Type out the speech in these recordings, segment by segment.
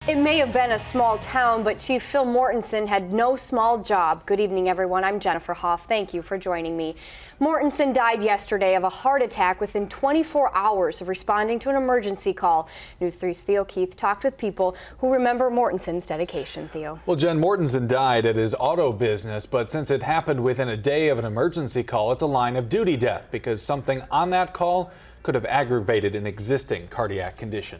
It may have been a small town, but Chief Phil Mortensen had no small job. Good evening, everyone. I'm Jennifer Hoff. Thank you for joining me. Mortensen died yesterday of a heart attack within 24 hours of responding to an emergency call. News 3's Theo Keith talked with people who remember Mortensen's dedication. Theo. Well, Jen, Mortensen died at his auto business, but since it happened within a day of an emergency call, it's a line of duty death because something on that call could have aggravated an existing cardiac condition.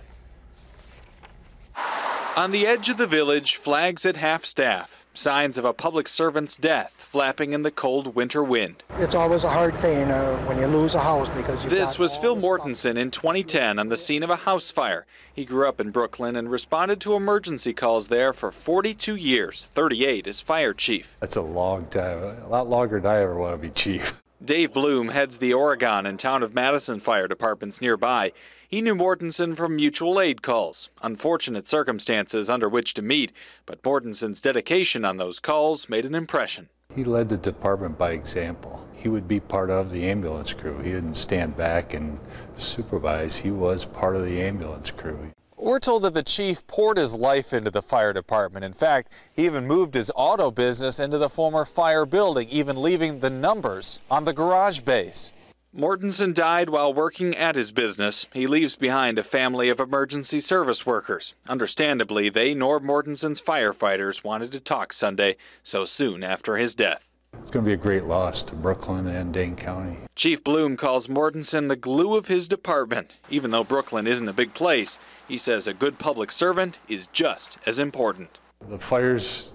On the edge of the village, flags at half-staff, signs of a public servant's death flapping in the cold winter wind. It's always a hard thing when you lose a house because This was Phil Mortensen in 2010 on the scene of a house fire. He grew up in Brooklyn and responded to emergency calls there for 42 years, 38 as fire chief. That's a long time, a lot longer than I ever want to be chief. Dave Bloom heads the Oregon and Town of Madison fire departments nearby. He knew Mortensen from mutual aid calls, unfortunate circumstances under which to meet, but Mortensen's dedication on those calls made an impression. He led the department by example. He would be part of the ambulance crew. He didn't stand back and supervise. He was part of the ambulance crew. We're told that the chief poured his life into the fire department. In fact, he even moved his auto business into the former fire building, even leaving the numbers on the garage bays. Mortensen died while working at his business. He leaves behind a family of emergency service workers. Understandably, they nor Mortensen's firefighters wanted to talk Sunday, so soon after his death. It's going to be a great loss to Brooklyn and Dane County. Chief Bloom calls Mortensen the glue of his department. Even though Brooklyn isn't a big place, he says a good public servant is just as important. The fires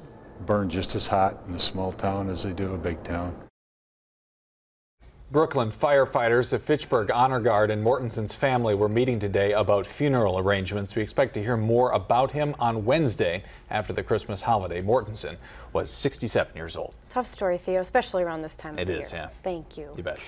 burn just as hot in a small town as they do a big town. Brooklyn firefighters, the Fitchburg Honor Guard, and Mortensen's family were meeting today about funeral arrangements. We expect to hear more about him on Wednesday after the Christmas holiday. Mortensen was 67 years old. Tough story, Theo, especially around this time of the year. It is, yeah. Thank you. You bet.